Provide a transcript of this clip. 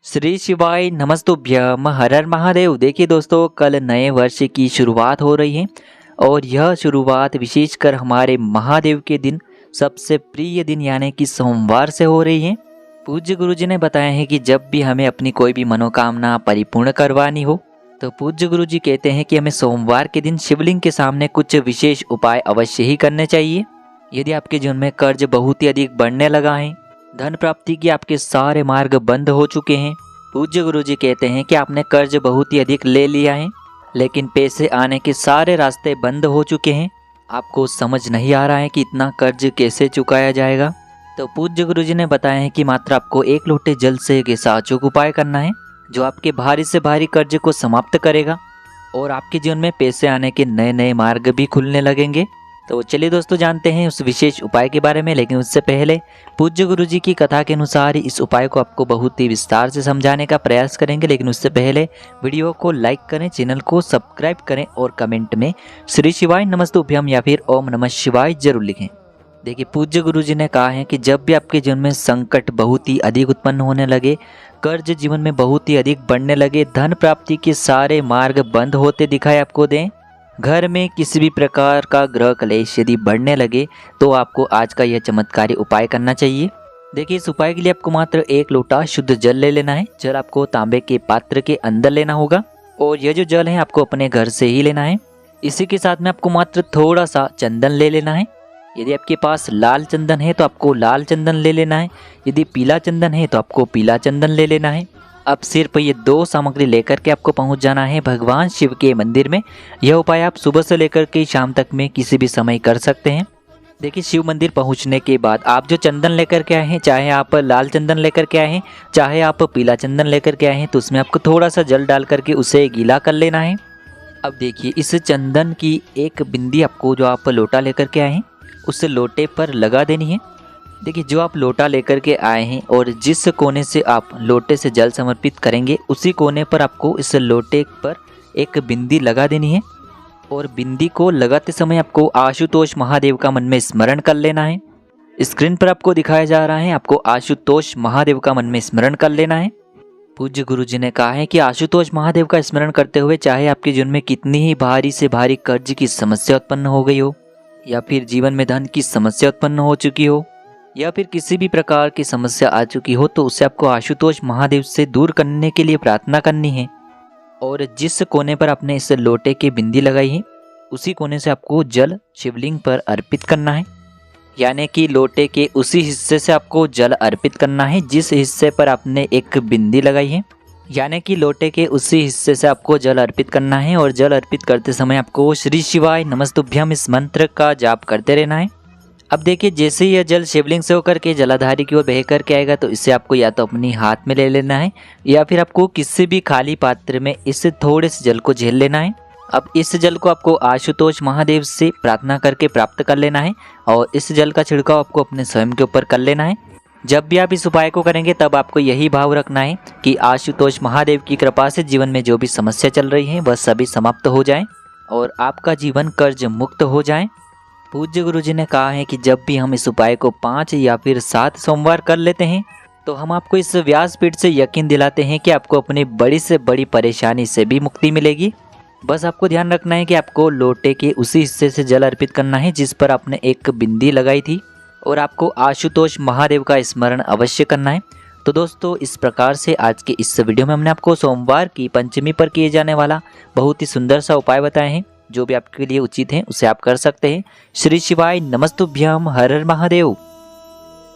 श्री शिवाय नमस्तुभ्यम हर हर महादेव। देखिए दोस्तों, कल नए वर्ष की शुरुआत हो रही है और यह शुरुआत विशेषकर हमारे महादेव के दिन सबसे प्रिय दिन यानी कि सोमवार से हो रही है। पूज्य गुरुजी ने बताया है कि जब भी हमें अपनी कोई भी मनोकामना परिपूर्ण करवानी हो तो पूज्य गुरुजी कहते हैं कि हमें सोमवार के दिन शिवलिंग के सामने कुछ विशेष उपाय अवश्य ही करने चाहिए। यदि आपके जीवन में कर्ज बहुत ही अधिक बढ़ने लगा है, धन प्राप्ति के आपके सारे मार्ग बंद हो चुके हैं, पूज्य गुरुजी कहते हैं कि आपने कर्ज बहुत ही अधिक ले लिया है लेकिन पैसे आने के सारे रास्ते बंद हो चुके हैं, आपको समझ नहीं आ रहा है कि इतना कर्ज कैसे चुकाया जाएगा, तो पूज्य गुरुजी ने बताया है कि मात्र आपको एक लोटे जल से एक ऐसा अचूक उपाय करना है जो आपके भारी से भारी कर्ज को समाप्त करेगा और आपके जीवन में पैसे आने के नए नए मार्ग भी खुलने लगेंगे। तो चलिए दोस्तों, जानते हैं उस विशेष उपाय के बारे में। लेकिन उससे पहले पूज्य गुरुजी की कथा के अनुसार इस उपाय को आपको बहुत ही विस्तार से समझाने का प्रयास करेंगे। लेकिन उससे पहले वीडियो को लाइक करें, चैनल को सब्सक्राइब करें और कमेंट में श्री शिवाय नमस्तुभ्यम या फिर ओम नमः शिवाय जरूर लिखें। देखिए, पूज्य गुरुजी ने कहा है कि जब भी आपके जीवन में संकट बहुत ही अधिक उत्पन्न होने लगे, कर्ज जीवन में बहुत ही अधिक बढ़ने लगे, धन प्राप्ति के सारे मार्ग बंद होते दिखाई आपको दें, घर में किसी भी प्रकार का ग्रह क्लेश यदि बढ़ने लगे तो आपको आज का यह चमत्कारी उपाय करना चाहिए। देखिए, इस उपाय के लिए आपको मात्र एक लोटा शुद्ध जल ले लेना है। जल आपको तांबे के पात्र के अंदर लेना होगा और यह जो जल है आपको अपने घर से ही लेना है। इसी के साथ में आपको मात्र थोड़ा सा चंदन ले लेना है। यदि आपके पास लाल चंदन है तो आपको लाल चंदन ले लेना है, यदि पीला चंदन है तो आपको पीला चंदन ले लेना है। अब सिर्फ ये दो सामग्री लेकर के आपको पहुंच जाना है भगवान शिव के मंदिर में। यह उपाय आप सुबह से लेकर के शाम तक में किसी भी समय कर सकते हैं। देखिए, शिव मंदिर पहुंचने के बाद आप जो चंदन लेकर के आए हैं, चाहे आप लाल चंदन लेकर के आए हैं चाहे आप पीला चंदन लेकर के आए हैं, तो उसमें आपको थोड़ा सा जल डाल करके उसे गीला कर लेना है। अब देखिए, इस चंदन की एक बिंदी आपको जो आप लोटा लेकर के आए हैं उस लोटे पर लगा देनी है। देखिए, जो आप लोटा लेकर के आए हैं और जिस कोने से आप लोटे से जल समर्पित करेंगे उसी कोने पर आपको इस लोटे पर एक बिंदी लगा देनी है और बिंदी को लगाते समय आपको आशुतोष महादेव का मन में स्मरण कर लेना है। स्क्रीन पर आपको दिखाया जा रहा है, आपको आशुतोष महादेव का मन में स्मरण कर लेना है। पूज्य गुरुजी ने कहा है कि आशुतोष महादेव का स्मरण करते हुए चाहे आपके जीवन में कितनी ही भारी से भारी कर्ज की समस्या उत्पन्न हो गई हो या फिर जीवन में धन की समस्या उत्पन्न हो चुकी हो या फिर किसी भी प्रकार की समस्या आ चुकी हो, तो उसे आपको आशुतोष महादेव से दूर करने के लिए प्रार्थना करनी है। और जिस कोने पर आपने इस लोटे की बिंदी लगाई है उसी कोने से आपको जल शिवलिंग पर अर्पित करना है, यानी कि लोटे के उसी हिस्से से आपको जल अर्पित करना है जिस हिस्से पर आपने एक बिंदी लगाई है, यानी कि लोटे के उसी हिस्से से आपको जल अर्पित करना है। और जल अर्पित करते समय आपको श्री शिवाय नमस्तुभ्यम इस मंत्र का जाप करते रहना है। अब देखिए, जैसे ही यह जल शिवलिंग से होकर के जलाधारी की ओर बह करके आएगा तो इसे आपको या तो अपनी हाथ में ले लेना है या फिर आपको किसी भी खाली पात्र में इस थोड़े से जल को झेल लेना है। अब इस जल को आपको आशुतोष महादेव से प्रार्थना करके प्राप्त कर लेना है और इस जल का छिड़काव आपको अपने स्वयं के ऊपर कर लेना है। जब भी आप इस उपाय को करेंगे तब आपको यही भाव रखना है कि आशुतोष महादेव की कृपा से जीवन में जो भी समस्या चल रही है वह सभी समाप्त हो जाए और आपका जीवन कर्ज मुक्त हो जाए। पूज्य गुरुजी ने कहा है कि जब भी हम इस उपाय को 5 या फिर 7 सोमवार कर लेते हैं तो हम आपको इस व्यासपीठ से यकीन दिलाते हैं कि आपको अपनी बड़ी से बड़ी परेशानी से भी मुक्ति मिलेगी। बस आपको ध्यान रखना है कि आपको लोटे के उसी हिस्से से जल अर्पित करना है जिस पर आपने एक बिंदी लगाई थी और आपको आशुतोष महादेव का स्मरण अवश्य करना है। तो दोस्तों, इस प्रकार से आज के इस वीडियो में हमने आपको सोमवार की पंचमी पर किए जाने वाला बहुत ही सुंदर सा उपाय बताए हैं। जो भी आपके लिए उचित है उसे आप कर सकते हैं। श्री शिवाय नमस्तुभ्यम हर हर महादेव।